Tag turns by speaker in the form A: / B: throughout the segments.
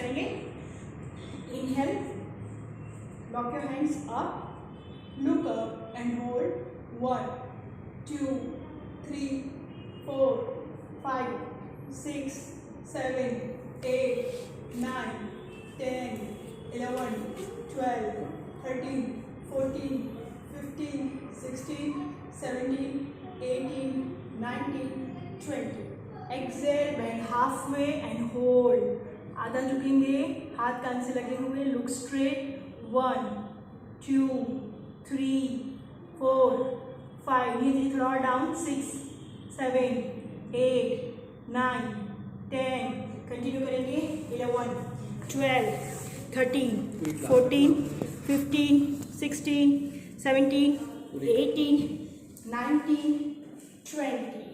A: करेंगे. Inhale, lock your hands up, look up and hold. 1, 2, 3, 4, 5, 6, 7, 8, 9, 10, 11, 12, 13, 14, 15, 16, 17, 18, 19, 20. Exhale, bend halfway and hold. आधा झुकेंगे, हाथ कान से लगे हुए, look straight. 1, 2, 3, 4, 5. धीरे थोड़ा और डाउन. 6, 7, 8, 9, 10. कंटिन्यू करेंगे. 11, 12, 13, 14, 15, 16, 17, 18, 19, 20.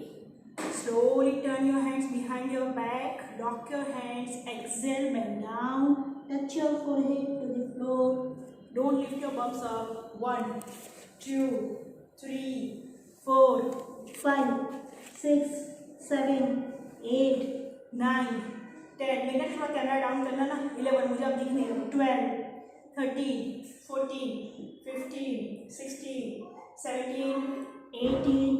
A: Slowly turn your hands behind your back. Lock your hands. Exhale, bend down. Touch your forehead to the floor. Don't lift your bums up. 1, 2, 3, 4, 5, 6, 7, 8, 9, 10. मैंने थोड़ा कैमरा डाउन करना ना. 11. मुझे अब दिख नहीं रहा. 12, 13, 14, 15, 16, 17, 18,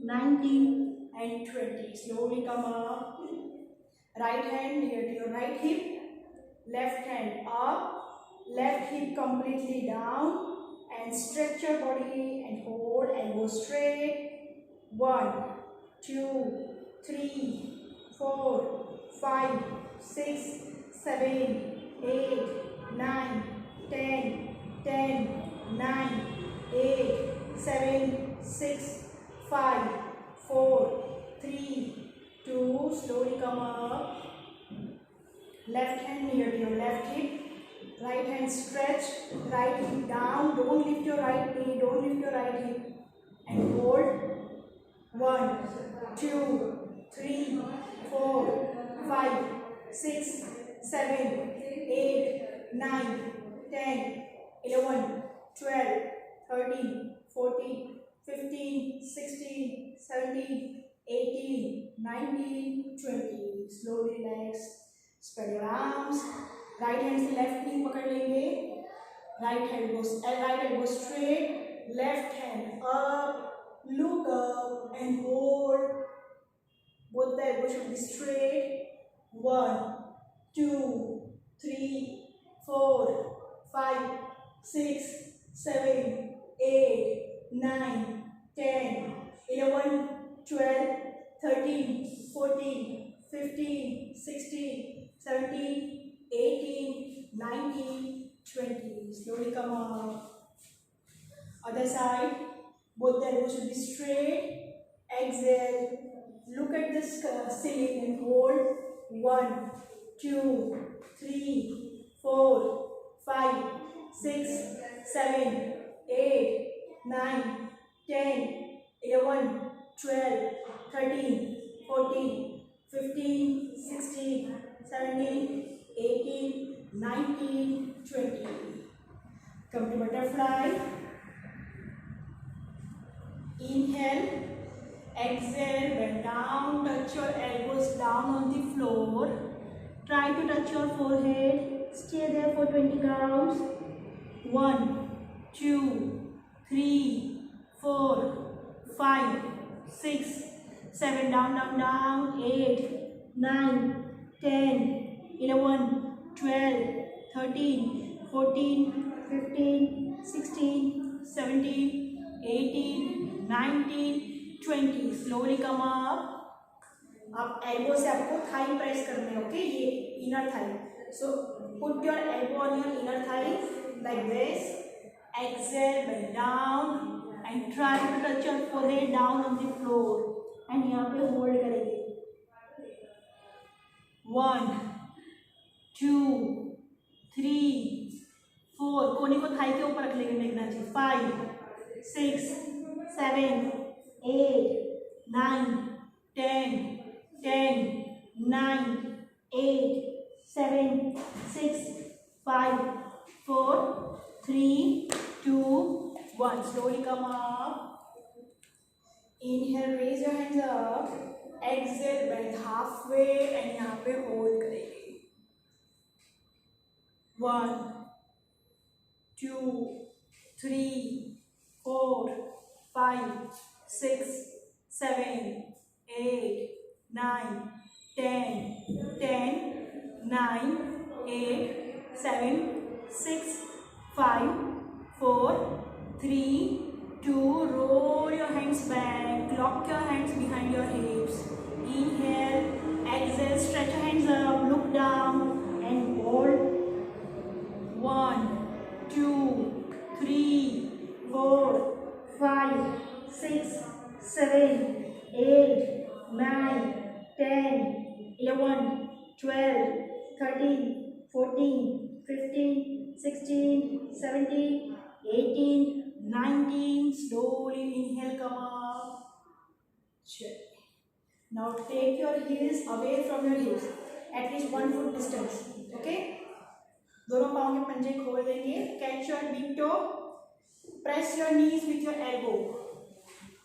A: 19, and 20. Slowly come up. Right hand near to your right hip. Left hand up. Left hip completely down. And stretch your body and hold. Elbow straight. 1, 2, 3, 4, 5, 6, 7, 8, 9, 10, 10, 9, 8, 7, 6, 5, 4, 3, 2. Slowly come up. Left hand near to your left hip. Right hand stretch. Right hip down. Don't lift your right knee. Don't lift your right hip. And hold. 1, 2, 3, 4, 5, 6, 7, 8, 9, 10, 11, 12, 13, 14, 15, 16, 17, 18, 19, 20. Slowly relax. Spread your arms. Right hand से left knee पकड़ लेंगे. Right elbow straight. Left hand up. Look up and hold. Both the elbows should be straight. 1, 2, 3, 4, 5, 6, 7, 8, 9, 10, 11, 12, 13, 14, 15, 16, 17, 18, 19, 20. Slowly come up. Other side. Both the elbows should be straight. Exhale. Look at this ceiling and hold. 1, 2, 3, 4, 5, 6, 7, 8, 9, 10, 11, 12, 13, 14, 15, 16, 17, 18, 19, 20. Come to butterfly. Inhale. Exhale, bend down, touch your elbows down on the floor. Try to touch your forehead. Stay there for 20 counts. 1, 2, 3, 4, 5, 6, 7, down, down, down, 8, 9, 10, 11, 12, 13, 14, 15, 16, 17, 18, 19, 20. Slowly come up. अब elbow से आपको thigh press करना है. Okay, ये inner thigh. So put your elbow on your inner thigh like this. Exhale, bend down and try to touch your forehead down on the floor. And यहाँ पे hold करेंगे. 1, 2, 3, 4. कोने को थाई के ऊपर रख लेंगे मेघना जी. 5, 6, 7, 8, 9, 10, 9, 8, 7, 6, 5, 4, 3, 2, 1. Slowly come up. Inhale, raise your hands up. Exhale, bend halfway and यहाँ पे hold करेंगे. 1, 2, 3, 4, 5, 6, 7, 8, 9, 10, 10, 9, 8, 7, 6, 5, 4, 3, 2. Roll your hands back. Lock your hands behind your hips. Inhale, exhale, stretch your hands up, look down and hold. 1, 2, 3, 4, 5, 6, 7, 8, 9, 10, 11, 12, 13, 14, 15, 16, 17, 18, 19. Slowly inhale, come up. Check. Now take your heels away from your hips, at least 1 foot distance. Okay? दोनों पाँव के पंजे खोल देंगे. Catch your big to. Press your knees with your elbow.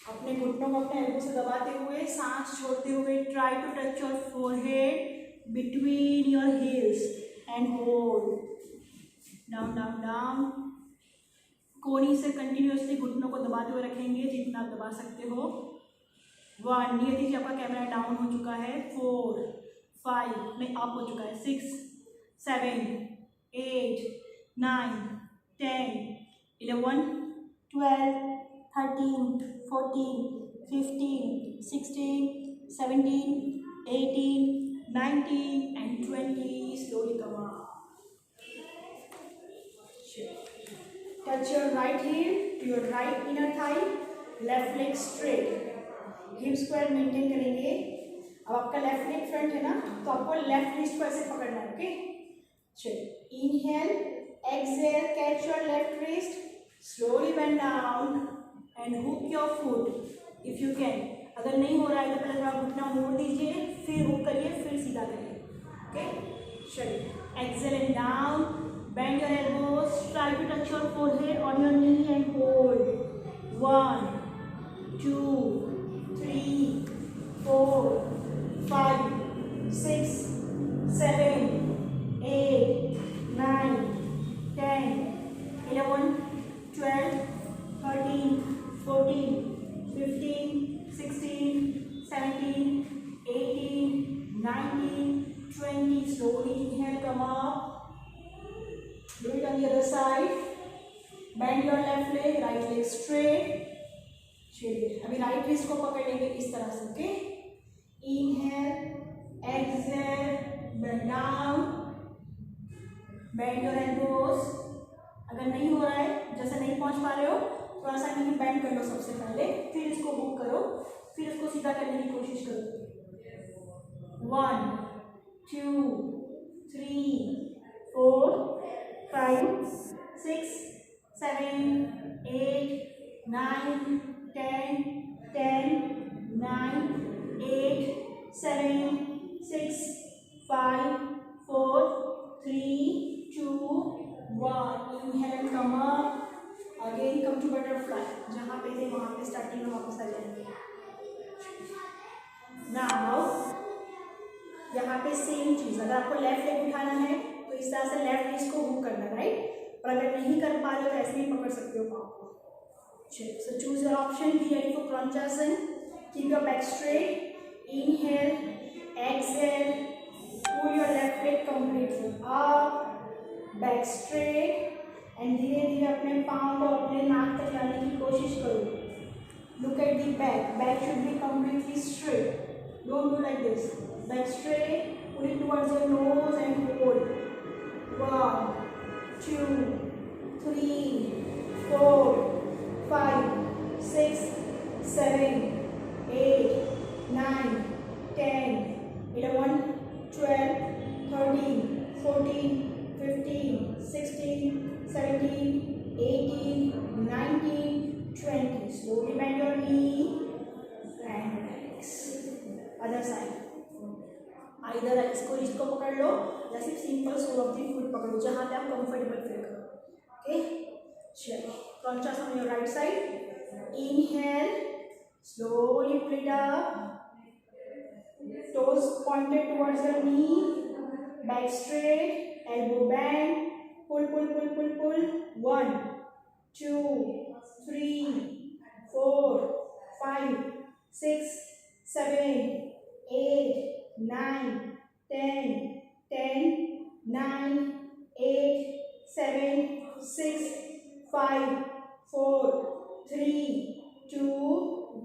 A: अपने घुटनों को अपने एल्बो से दबाते हुए, सांस छोड़ते हुए, try to touch your forehead between your heels and hold. Down down down. कोनी से कंटिन्यूअसली घुटनों को दबाते हुए रखेंगे जितना आप दबा सकते हो. 1, नियर दीजिए आपका कैमरा डाउन हो चुका है. 4, 5 में अप हो चुका है. 6, 7, 8, 9, 10, 11, 12, 13, 14, 15, 16, 17, 18, 19 and 20. Slowly come up. Touch your right heel to your right inner thigh. Left leg straight. Hip square maintain करेंगे. अब आपका लेफ्ट लेग फ्रंट है ना, तो आपको लेफ्ट रिस्ट को ऐसे पकड़ना है. ओके, चलिए. Inhale, exhale, catch your left wrist, slowly bend down and hook your foot if you can. अगर नहीं हो रहा है तो पहले थोड़ा घुटना मोड़ दीजिए, फिर हुक करिए, फिर सीधा करिए. ओके, चलिए. Exhale and down, bend your elbows, try to touch your forehead on your knee and hold. 1, 2, 3, 4, 5, 6, 7, 8, 9, 10, 11, 12, 13, 14, 15, 16, 17, 18, 19, 20. Slowly inhale, come up. Do it on the other side. Bend your left leg, right leg straight. चलिए, अभी right wrist को पकड़ लेंगे इस तरह से. Okay, inhale, exhale, bend down, bend your elbows. अगर नहीं हो रहा है, जैसे नहीं पहुंच पा रहे हो, थोड़ा सा नी बेंड कर लो सबसे पहले, फिर इसको हुक करो, फिर इसको सीधा करने की कोशिश करो. 1, 2, 3, 4, 5, 6, 7, 8, 9, 10, 9, 8, 7, 6, 5, 4, 3, 2, 1. Inhale and come up. Again come to butterfly. जहाँ पे थे वहाँ पे स्टार्टिंग में वापस आ जाएंगे. Now यहाँ पे सेम चीज़. अगर आपको लेफ्ट लेग उठाना है तो इस तरह से लेफ्ट रिस्ट को मूव करना, राइट. पर अगर नहीं कर पा रहे हो तो ऐसे ही पकड़ सकते हो पाँव को. So choose your option. Be ready for Planchasana. Keep your back straight. Inhale, exhale. Pull your left leg completely up. Back straight. And धीरे धीरे अपने पाँव को अपने नाक तक लाने की कोशिश करो. Look at the back. Back should be completely straight. Don't do like this. Back straight. Pull it towards your nose and hold. 1, 2, 3, 4, 5, 6, 7, 8, 9, 10, 11, 12, 13, 14, 15, 16, 17, 18, 19, 20. Slowly bend your knee and relax. Other side. Either इसको wrist को पकड़ लो या सिर्फ simple sole of the foot पकड़ो, जहाँ पे आप कंफर्टेबल फील करो. ओके, चलिए. Planchasana on your right side. Inhale, slowly pull it up. Toes pointed towards your knee. Back straight, elbow bend. 1 2 3 4 5 6 7 8 9 10 10 9 8 7 6 5 4 3 2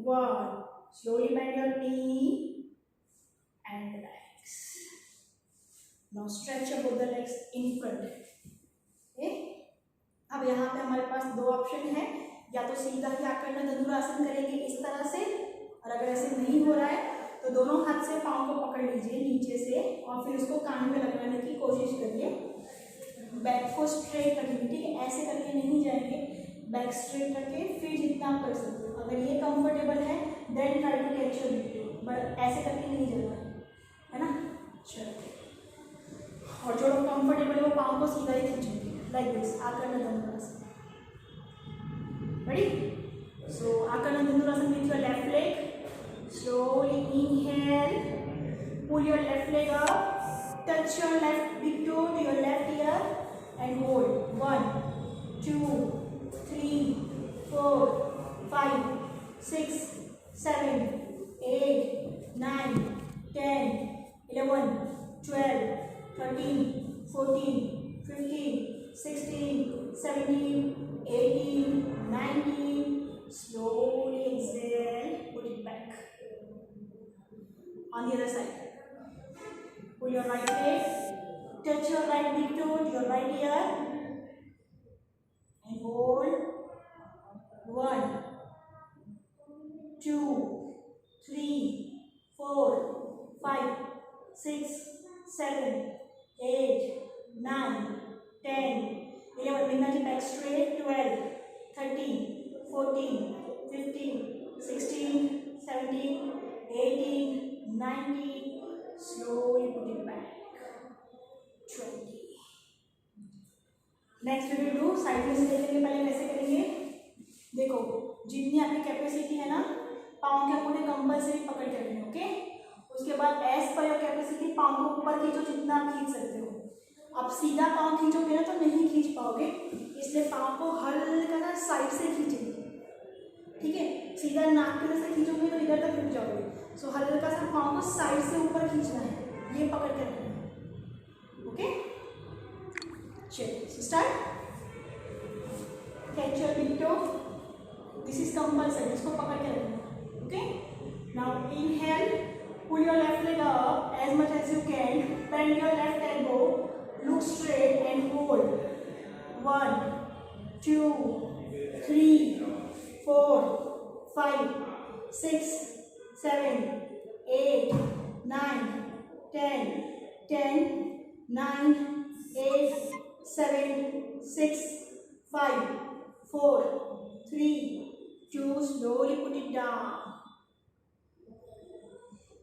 A: 1. Slowly bend your knee and relax. Now stretch both the legs in front. Okay? अब यहाँ पे हमारे पास दो option है, या तो सीधा ही आकर धनुरासन करेंगे इस तरह से, और अगर ऐसे नहीं हो रहा है तो दोनों हाथ से पाँव को पकड़ लीजिए नीचे से और फिर उसको कान में लगाने की कोशिश करिए। बैक को स्ट्रेट रखेंगे, ठीक है, ऐसे करके नहीं जाएंगे, बैक स्ट्रेट रखे, फिर जितना आप कर सकते हो। अगर ये कंफर्टेबल है then try to catch your video, but ऐसे करके नहीं जाना है ना। चलो, और जो कंफर्टेबल है वो पाँव को सीधा ही खींचेंगे like this, Akarna Dhanurasana. ready? So Akarna Dhanurasana with your left leg. Slowly inhale, pull your left leg up, touch your left big toe to your left ear and hold. 1 2 3 4 5 6 7 8 9 10 11 12 13 14 15 16 17 18 19. Slowly exhale, put it back. On the other side, pull your right leg, touch your right big toe to your right ear and hold. 1 2 3 4 5 6 7 8 9 10 11. Bring the back straight. 12 13 14 15 16 17 18 19. Slowly put it back. 20. Next we will do side में से देखेंगे, पहले कैसे करेंगे। देखो, जितनी आपकी capacity है ना, पाँव के अंगूठे कंपल्सरी पकड़ के रखना, ओके। उसके बाद एज पर योर कैपेसिटी पाँव को ऊपर खींचो जितना आप खींच सकते हो। अब सीधा पाँव खींचोगे ना तो नहीं खींच पाओगे, इसलिए पाँव को हल्का ना साइड से खींचेंगे, ठीक है। सीधा नाक की तरफ से खींचोगे तो इधर तक रुक जाओगे, सो हल्का सा पाँव को साइड से ऊपर खींचना है, ये पकड़ के रखना है, ओके। चलिए start. Catch your big toe, this is compulsory, इसको पकड़ के रखना, okay. Now inhale, pull your left leg up as much as you can, bend your left elbow, look straight and hold. 1 2 3 4 5 6 7 8 9 10 10 9 8 7 6 5 4 3 2. Slowly put it down.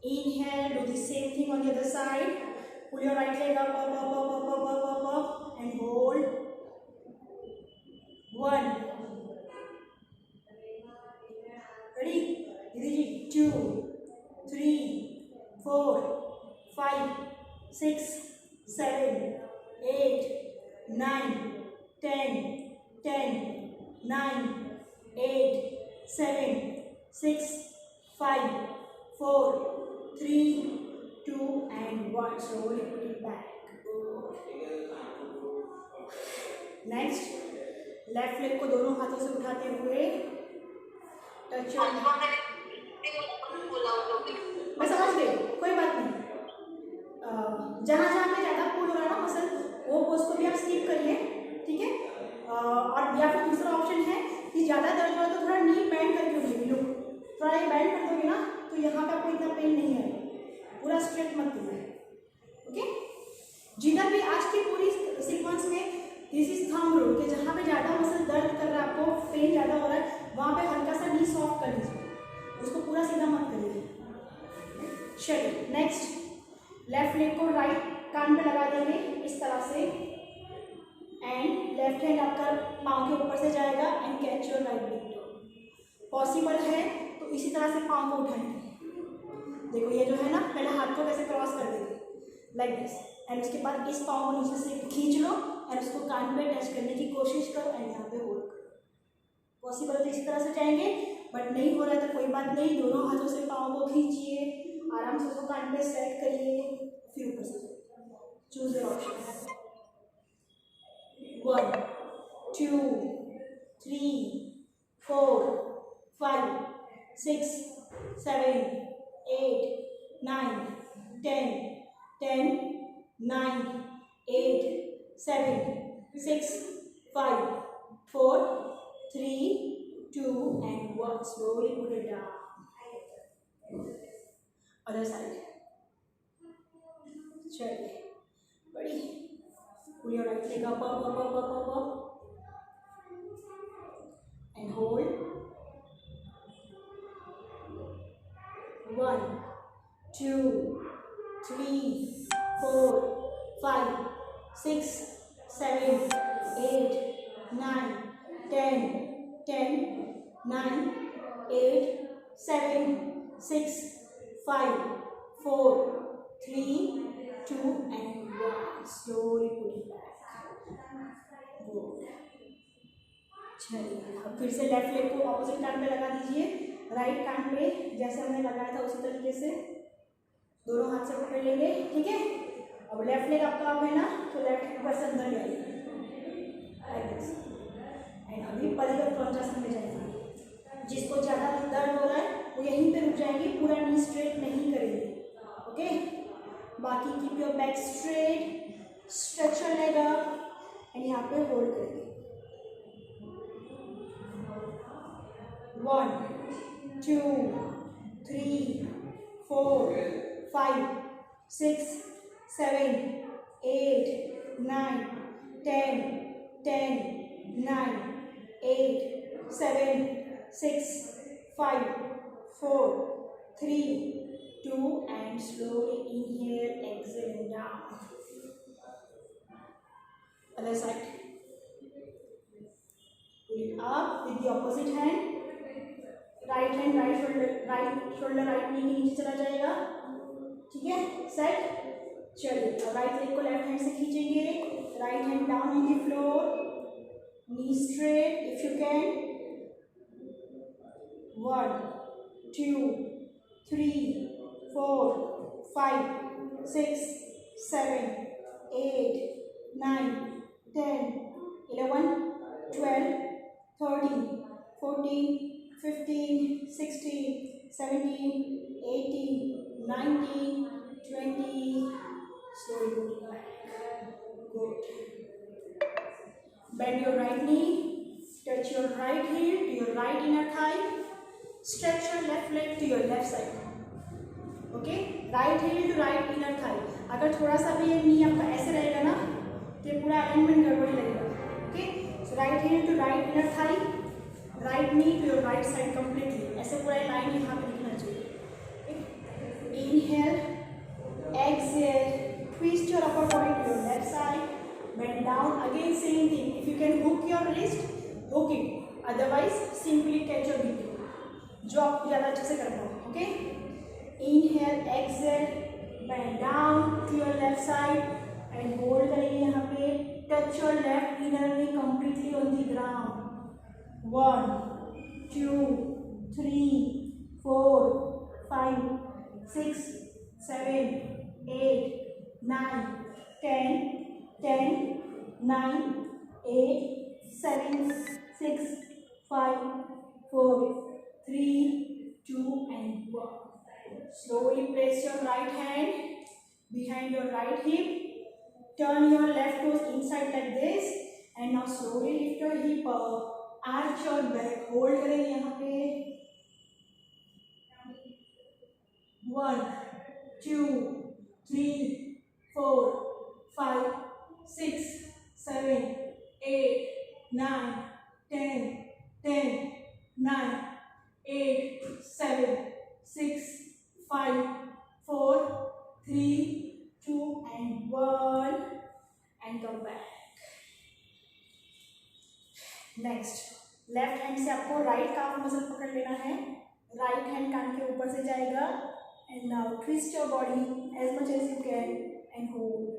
A: Inhale, do the same thing on the other side. Pull your right leg up, up, up, up, up, up, up, up, up, and hold. 1. Ready? 2 3 4 5 6 7 8 9 10 10 9 8 7 6 5 4 3 2 and 1. Slowly put it back. Next, left leg को दोनों हाथों से उठाते हुए touch your, मैं समझ गई, कोई बात नहीं। जहाँ जहाँ पे ज़्यादा पुल हो रहा है ना मसल, वो पोज को भी आप स्किप करिए, ठीक है। और या फिर दूसरा ऑप्शन है कि ज़्यादा दर्द हो रहा है तो थोड़ा नी बैंड करके उठिए, लुक थोड़ा ये बैंड कर दोगे ना तो यहाँ पे आपको इतना पेन नहीं आएगा, पूरा स्ट्रेट मत कीजिए, ओके। जिधर भी आज की पूरी सीक्वेंस में दिस इज थंब रूल कि जहाँ पे ज़्यादा मसल दर्द कर रहा है, आपको पेन ज़्यादा हो रहा है, वहाँ पे हल्का सा नी सॉफ्ट कर दीजिए, उसको पूरा सीधा मत करिए। चलिए नेक्स्ट, लेफ्ट लेग को राइट कान पे लगा देंगे इस तरह से, एंड लेफ्ट हैंड आपका पाँव के ऊपर से जाएगा and catch your right big toe. Possible है तो इसी तरह से पाँव को उठाएंगे। देखो ये जो है ना, पहले हाथ को कैसे क्रॉस कर देंगे लाइक दिस, एंड उसके बाद इस पाँव को नीचे से खींच लो एंड उसको कान पे टच करने की कोशिश करो एंड यहाँ पे होल्ड करो। पॉसिबल तो इसी तरह से जाएंगे, बट नहीं हो रहा है तो कोई बात नहीं, दोनों हाथों से पाँव को खींचिए, आराम से उसको कान पे सेट करिए, फिर ऊपर से choose your option. 1 2 3 4 5 6 7 8 9 10 10 9 8 7 6 5 4 3 2 and 1. Slowly put it down. Other side. चलिए, बड़ी pull your right leg up, up, up, up, up, up, up, and hold. 1 2 3 4 5 6 7 8 9 10 10 9 8 7 6 5 4 3 2 and 1. Slowly put it back. Good. चलिए, अब फिर से लेफ्ट लेग को opposite कान पे लगा दीजिए, राइट कान पे जैसे हमने लगाया था उसी तरीके से दोनों हाथ से पकड़ लेंगे, ठीक है। अब लेफ्ट लेग आपका अब है ना, तो लेफ्ट हैंड ऊपर से अंदर ले आइए लाइक दिस, एंड अभी परिवर्तन क्रंचासन में जाएंगे। जिसको ज़्यादा दर्द हो रहा है वो यहीं पे रुक जाएंगे, पूरा नी स्ट्रेट नहीं करेंगे, ओके। बाकी keep your back straight, stretch your leg up and यहाँ पे होल्ड करेंगे। 1 2 3 4 5 6 7 8 9 10 10 9 8 7 6 5 4 3 2 and slowly inhale, exhale and down. Other side. Pull it up with the opposite hand. Right hand right shoulder right knee के नीचे चला जाएगा, ठीक है। Set. चलिए, अब राइट लेग को लेफ्ट हैंड से खींचेंगे, right hand down on the floor, knee straight if you can. 1 2 3 4 5 6 7 8 9 10 11 12 13 14 15 16 17 18 19 20. Slowly go back. Good. Bend your right knee, touch your right heel to your right inner thigh, stretch your left leg to your left side, okay. Right heel to right inner thigh. अगर थोड़ा सा भी ये नी आपका ऐसे रहेगा ना तो ये पूरा अलाइनमेंट गड़बड़ी लगेगा, okay. So right heel to right inner thigh, right knee to your right side completely, ऐसे पूरा लाइन यहाँ पे दिखना चाहिए। Inhale, exhale, twist your upper body to your left side, bend down, again same thing, if you can hook your wrist hook it, otherwise simply catch your breathing, जो आप ज़्यादा अच्छे से कर पाओ, okay. Inhale, exhale, bend down to your left side and hold करेंगे यहाँ पे, touch your left inner knee completely on the ground. 1 2 3 4 5 6 7 8 9 10 10 9 8 7 6 5 4 3 2 and 1. Slowly place your right hand behind your right hip, turn your left toes inside like this and now slowly lift your hip up, arch your back, hold करेंगे यहाँ पे। 1 2 3 4 5 6 7 8 9 10 10 9 8 7 6 5 4 3 2 and 1 and come back. Next, left hand से आपको right calf muscle पकड़ लेना है, right hand कान के ऊपर से जाएगा and now twist your body as much as you can and hold.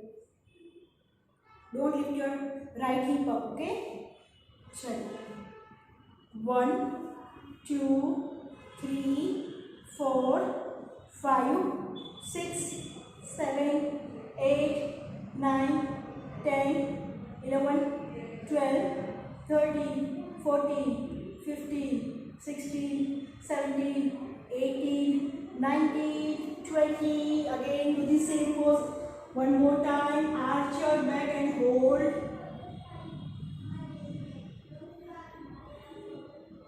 A: Don't lift your right hip up, okay? Chalo. 1, 2, 3, 4, 5, 6, 7, 8, 9, 10, 11, 12, 13, 14, 15, 16, 17, 18, 19, 20. Again do the same pose. One more time. Arch your back and hold.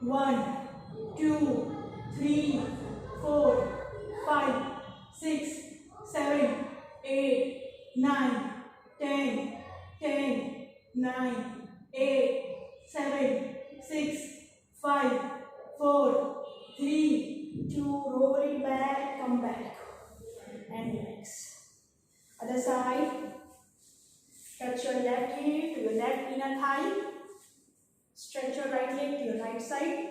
A: 1, 2, 3, 4, 5, 6, 7, 8, 9, 10, 10, 9, 8, 7, 6, 5, 4, 3, 2. Roll it back. Come back and relax. Other side. Touch your left hip to your left inner thigh. Stretch your right leg to your right side.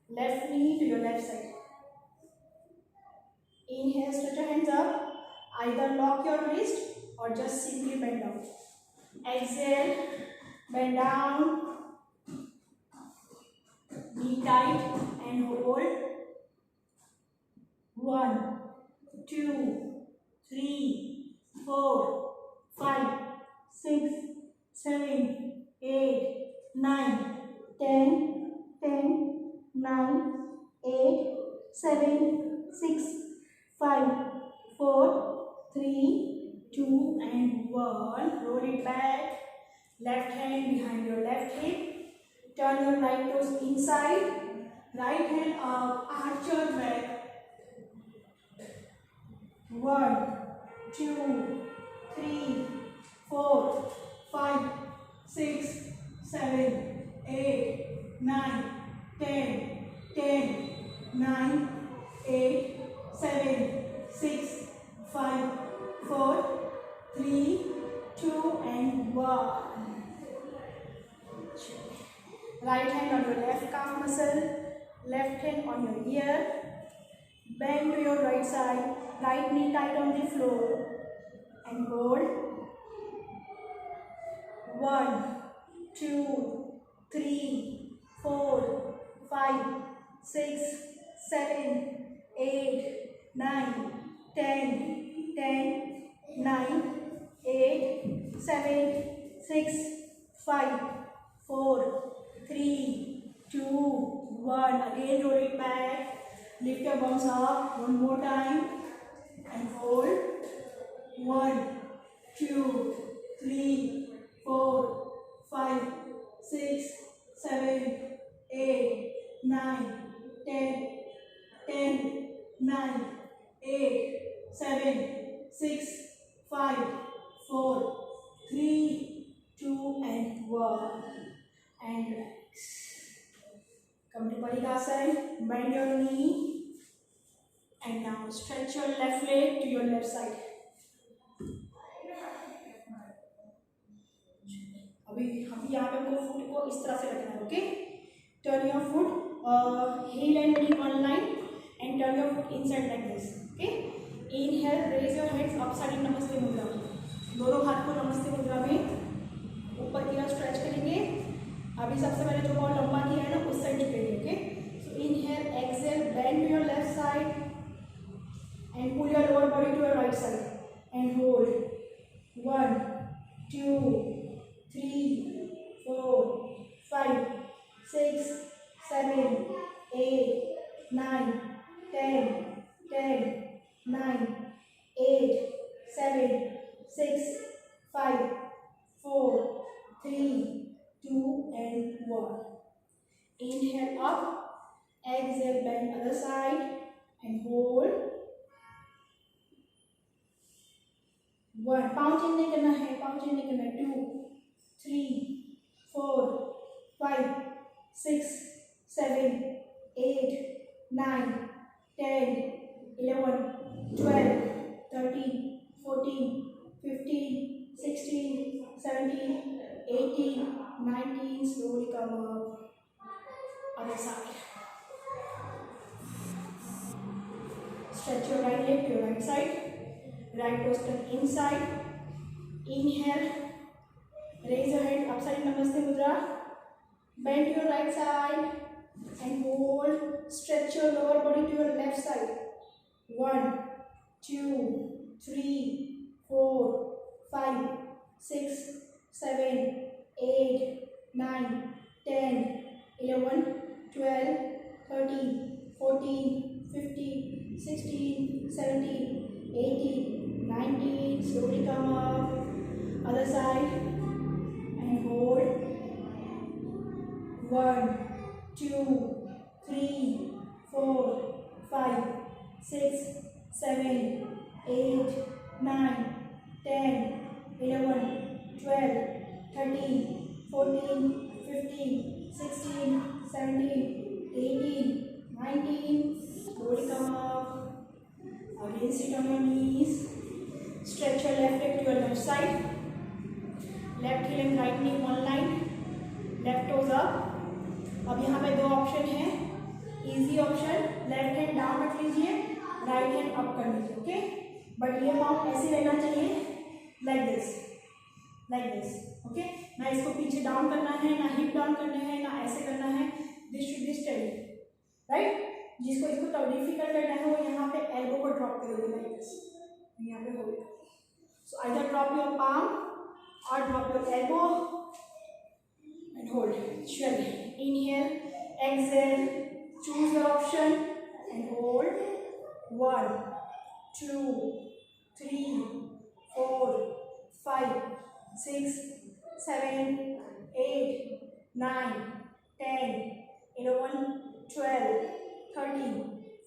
A: Left knee to your left side. Inhale, stretch your hands up. Either lock your wrist or just simply bend down. Exhale, bend down. Be tight and hold. 1, 2, 3, 4, 5, 6, 7, 8, 9, 10, 10, 9, 8, 7, 6, 5, 4, 3, 2, and 1. Roll it back. Left hand behind your left hip. Turn your right toes inside. Right hand up. Arch your back. 1, 2, 3, 4, 5, 6, 7, 8, 9, 10, 10, 9, 8, 7, 6, 5, 4, 3, 2, and 1. Right hand on your left calf muscle, left hand on your ear. Bend to your right side, right knee tight on the floor and hold. 1, 2, 3, 4, 5, 6, 7, 8, 9, 10, 10, 9, 8, 7, 6, 5, 4, 3, 2, 1. Again roll it back. Lift your bones up one more time and hold. 1, 2, 3, 4, 5, 6, 7, 8, 9, 10, 10, 9, 8, 7, 6, 5, 4, 3, 2, and 1. And relax. Come to Padikasana. Bend your knee. And now stretch your left leg to your left side. अभी हम यहाँ पे को foot को इस तरह से रखना है, okay? Turn your foot heel and knee one line and turn your foot inside like this, okay? Inhale, raise your hands upside in नमस्ते मुद्रा. दोनों हाथ को नमस्ते मुद्रा में ऊपर की ओर स्ट्रेच करेंगे. अभी सबसे पहले जो बहुत लंबा किया है ना उस साइड झुकेंगे, okay? So inhale, exhale, bend to your left side and pull your lower body to your right side and hold. 1, 2, 3, 4, 5, 6, 7, 8, 9, 10, 10, 9, 8, 7, 6, 5, 4, 3, 2, and 1. Inhale up, exhale, bend other side and hold. 1. पाँव चेंज नहीं करना है, पाँव change नहीं करना है. 2, 3, 4, 5, 6, 7, 8, 9, 10, 11, 12, 13, 14, 15, 16, 17, 18, 19. Slowly come up. Other side. Stretch your right leg to your right side. Right toes turn inside. Inhale, Raise your hand upside Namaste Mudra. Bend your right side and hold. Stretch your lower body to your left side. 1, 2, 3, 4, 5, 6, 7, 8, 9, 10, 11, 12, 13, 14, 15, 16, 17, 18, 19. Slowly come up. Other side and hold. 1, 2, 3, 4, 5, 6, 7, 8, 9, 10, 11, 12, 13, 14, 15, 16, 17, 18, 19. Slowly come up. Again sit on your knees. Stretch your left leg to your left side. Left heel and right knee one line. Left toes up. अब यहाँ पे दो option है. Easy option, left hand down रख लीजिए, right hand up कर लीजिए. Okay, but ये पाँव ऐसे रहना चाहिए, like this, like this. Okay, ना इसको पीछे डाउन करना है, ना हिप डाउन करना है, ना ऐसे करना है. This should be steady, right. जिसको इसको डिफिकल्ट करना है वो यहाँ पे एल्बो को ड्रॉप करेंगे, लाइक दिस. यहाँ पे hold. So either drop your palm or drop your elbow and hold. Sure. Inhale, exhale, choose your option and hold. 1, 2, 3, 4, 5, 6, 7, 8, 9, 10, 11, 12, 13,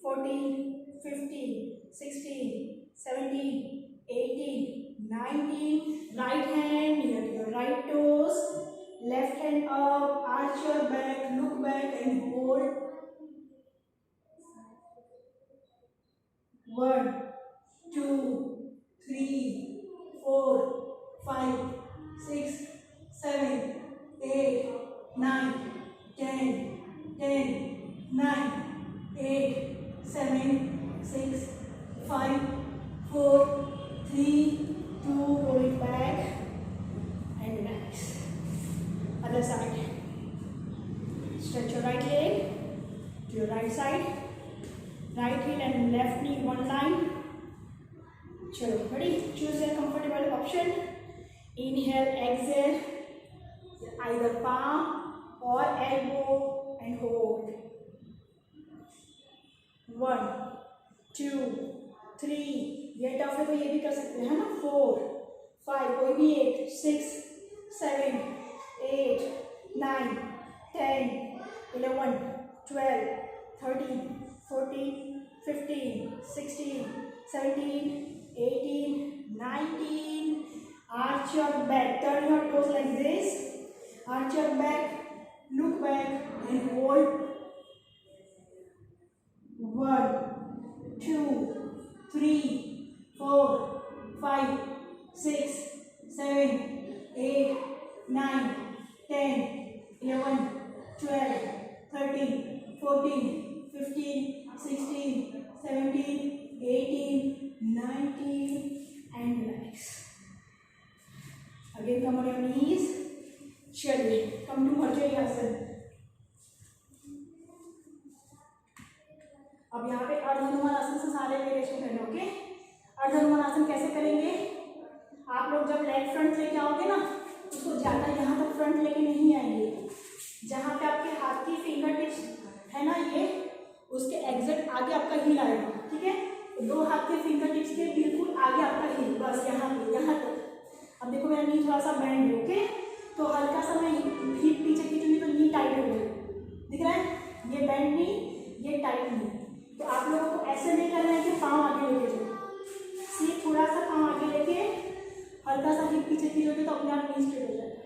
A: 14, 15, 16, 17, 18, 19. Right hand near your right toes. Left hand up. Arch your back. Look back and hold. 1, 2, 3, 4, 5, 6, 7, 8, 9, 10, 9, 8, 7, 6, 5, 4, 3, 2. Roll it back and relax. Other side. Stretch your right leg to your right side. Right heel and left knee one line. Chalo, ready? Choose your comfortable option. Inhale, exhale. Either palm or elbow and hold. 1, 2, 3. ये tough है तो ये भी कर सकते हैं ना. 4, 5, कोई भी 8, 6, 7, 8, 9, 10, 11, 12, 13, 14, 15, 16, 17, 18, 19. Arch your back. Turn your toes like this. Arch your back. Look back and hold. 1, 2, 3, 4, 5, 6, 7, 8, 9, 10, 11, 12, 13, 14, 15, 16, 17, 18, 19, and relax. Again, come on your knees. चलिए, come to Bhajaryasana. अब यहाँ पे अर्धनुमानासन से सारे वेरिएशन करेंगे. ओके, अर्धनुमानासन कैसे करेंगे? आप लोग जब लेग फ्रंट लेके आओगे ना, उसको ज़्यादा यहाँ तक फ्रंट लेके नहीं आएंगे. जहाँ पे आपके हाथ की फिंगर टिप्स है ना, ये उसके एग्जैक्ट आगे आपका हील आएगा. ठीक है, दो हाथ के फिंगर टिप्स के बिल्कुल आगे आपका हील, बस यहाँ पे, यहाँ तक. अब देखो मेरा नी थोड़ा सा बैंड है. ओके, तो हल्का सा मैं हिप पीछे खींचूंगी तो नी टाइट हो गया. दिख रहा है? ये बैंड नी, ये टाइट नी. तो आप लोगों को ऐसे नहीं करना है कि पाँव आगे लेके जाओ. सिर्फ थोड़ा सा पाँव आगे लेके हल्का सा हिप पीछे खींचोगे तो अपने आप नी स्ट्रेट हो जाएगा.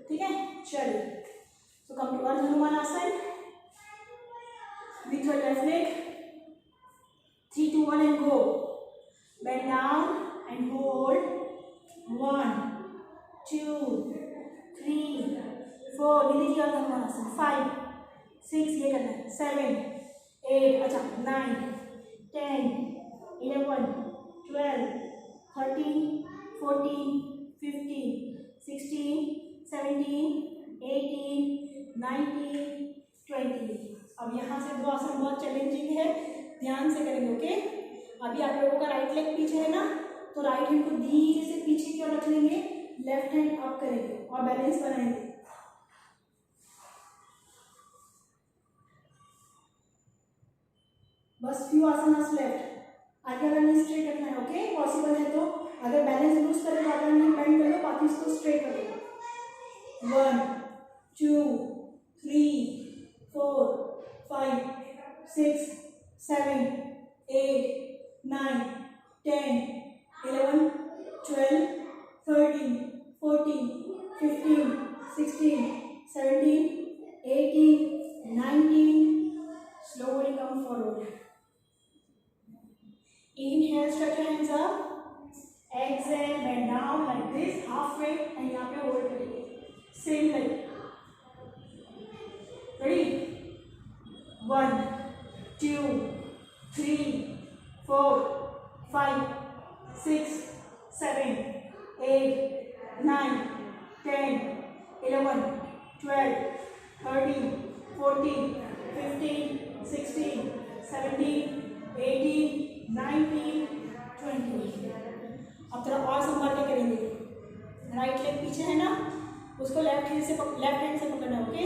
A: ठीक है, चलिए. सो कम टू अर्धनुमानासन with your left leg. 3, 2, 1 and go. Bend down and hold. 1, 2, 3, 4. धीरे धीरे अर्धनुमानासन. 5, 6 ये करना है. 7, 8, अच्छा 9, 10, 11, 12, 13, 14, 15, 16, 17, 18, 19, 20. अब यहाँ से दो आसन बहुत चैलेंजिंग है, ध्यान से करेंगे. ओके, अभी आप लोगों का राइट लेग पीछे है ना, तो राइट हैंड को धीरे से पीछे की ओर रख लेंगे, लेफ्ट हैंड अप करेंगे और बैलेंस बनाएंगे. बस फ्यू आसनास लेफ्ट. आगे वाला नी स्ट्रेट रखना है. ओके, पॉसिबल है तो अगर बैलेंस लूज करें तो आगे नी बेंड कर लो, बाकी इसको स्ट्रेट कर लो. 1 2 3 4 5 6 7 8 9 10 11 12 13 14 15 16 17 18 19. Slowly come forward. Inhale, stretch your hands up. Exhale, bend down like this, halfway, and यहाँ पे hold करेंगे. Same leg. Ready? 1 2 3 4 5 6 7 8 9 10 11 12 13 14 15 16 17 18 19 20. अब थोड़ा और संभाल के करेंगे. राइट लेग पीछे है ना, उसको लेफ्ट हैंड से पकड़ना है. ओके,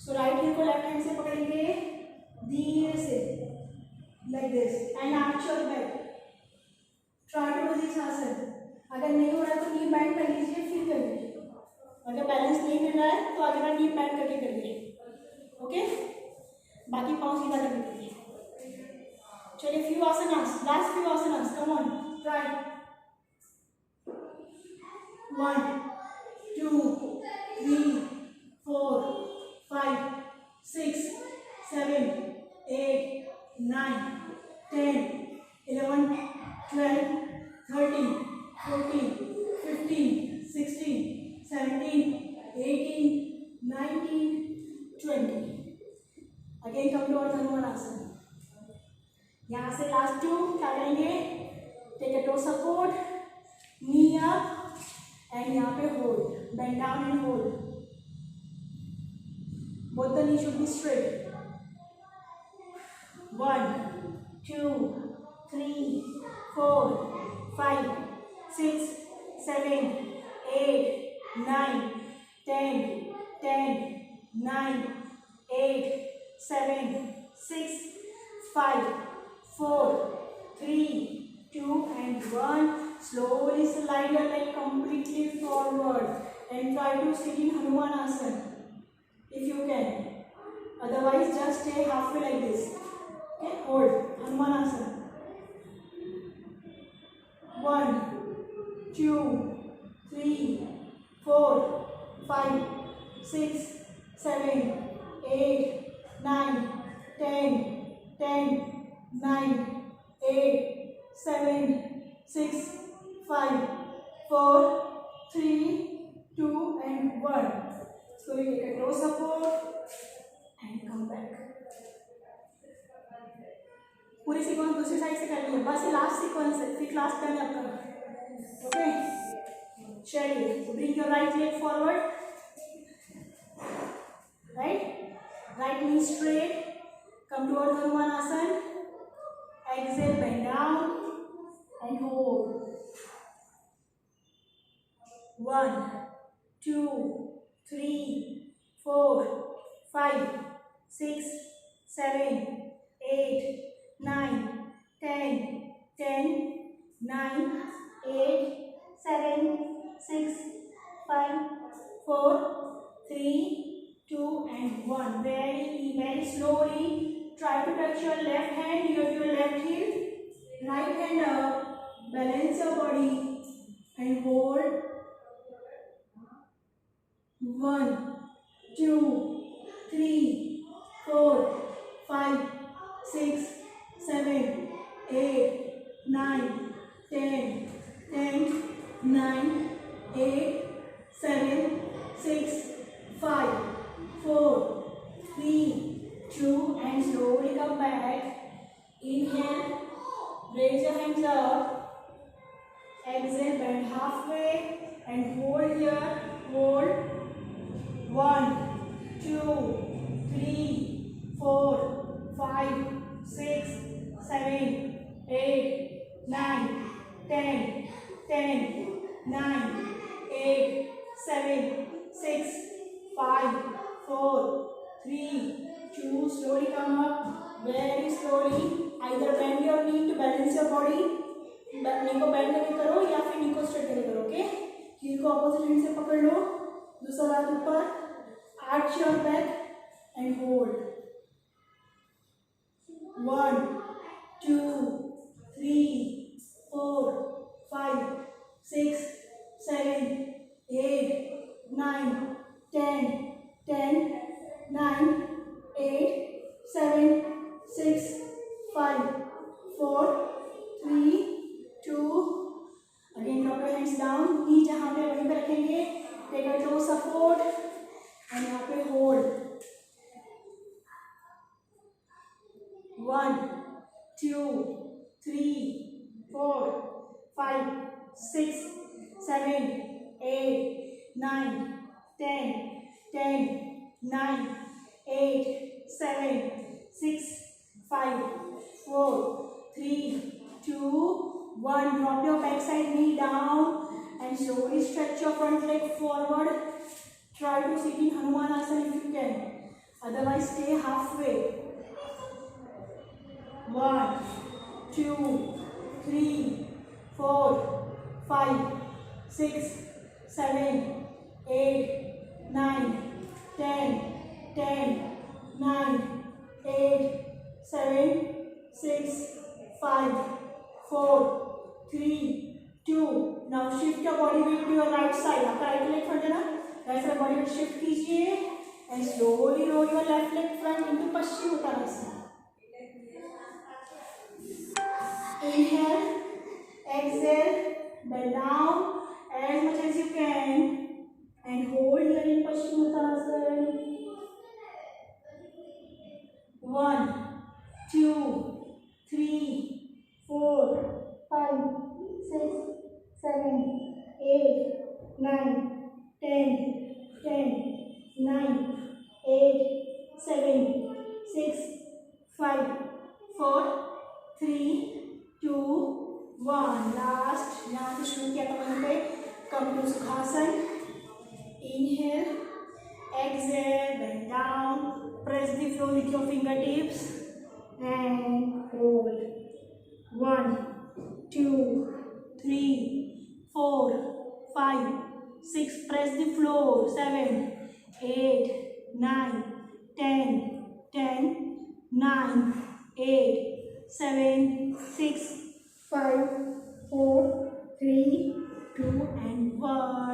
A: सो राइट हैंड को लेफ्ट हैंड से पकड़ेंगे धीरे से, like this, and arch your back. Try to do this asana. अगर नहीं हो रहा है तो नी बैंड कर लीजिए, फिर करिए. अगर बैलेंस नहीं मिल रहा है तो अगला नी बैंड करके करिए. ओके, बाकी पाँव सीधा करके करिए. चलिए, few asanas, last few asanas. Come on, try. 1 2 3 4 5 6 7 8 9 10 11 12 13 14 15 16 17 18 19 20. Again come to Dhanurasana. यहाँ से लास्ट टू क्या करेंगे, take a toe support, knee up, and यहाँ पे hold, bend down and hold. Both the knee should be straight. 1 2 3 4 5 6 7 8 9 10 10 9 8 7 6 5 4 3 2 and 1. Slowly slide your leg completely forward and try to sit in Hanumanasana if you can. Otherwise, just stay halfway like this. Okay, hold Hanumanasana. 1 2 3 4 5 6 7 8 9 10 10 9 8 7 6 5 4 3 2 and 1. So you take a toe support and come back. पूरी sequence दूसरी side से करनी है, बस ये last sequence है, फिर class करना आपका. ओके, चलिए, bring your right leg forward, right knee straight, come toward Hanumanasana. Exhale, bend down and hold. 1 2 3 4 5 6 7 8 9 10 10 9 8 7 6 5 4 3 2 and 1. Very slowly. Try to touch your left hand near your left heel, right hand up, balance your body and hold. 1 2 3 4 5 6 7 8 9 10 10 9 8 7 6 5 4 3 2 and slowly come back. Inhale, raise your hands up. Exhale, bend halfway and hold here. Hold. 7, 6, 5, 4, 3, 2. Slowly come up. Very slowly. Either bend your knee to balance your body. नी को bend करके करो या फिर नी को straight करके करो. Okay. Heal को opposite hand से पकड़ लो. दूसरा हाथ ऊपर. Arch your back and hold. 1, 2, 3, 4, 5, 6, 7, 8, 9, 10, 10, 9, 8, 7, 6, 5, 4, 3, 2. Again drop your hands down. नी जहाँ पे वहीं पे रखेंगे. Take a toe support and यहाँ पे hold. 1, 2, 3, 4, 5, 6, 7, 8, 9, 10, 10, 9, 8, 7, 6, 5, 4, 3, 2, 1. Drop your backside knee down and slowly stretch your front leg forward. Try to sit in Hanumanasana if you can. Otherwise, stay halfway. 1, 2, 3, 4, 5, 6, 7, 8, 9, 10, 10, 9, 8, 7, 6, 5, 4, 3, 2. Now shift your body weight to your right side. आपका right leg front है ना? Right side body weight shift कीजिए and slowly roll your left leg front into Paschimottanasana. Inhale, exhale, bend down as much as you can and hold here in Paschimottanasana. 1, 2, 3, 4, 5, 6, 7, 8, 9, 10, 10, 9, 8, 7, 6, 5, 4, 3, 2, 1. Last. यहाँ से शुरू किया था वहीं पे. Come to Sukhasana. Inhale, exhale, bend down. Press the floor with your fingertips and hold. 1, 2, 3, 4, 5, 6. Press the floor. 7, 8, 9, 10, 10, 9, 8, 7, 6, 5, 4, 3, 2, and 1.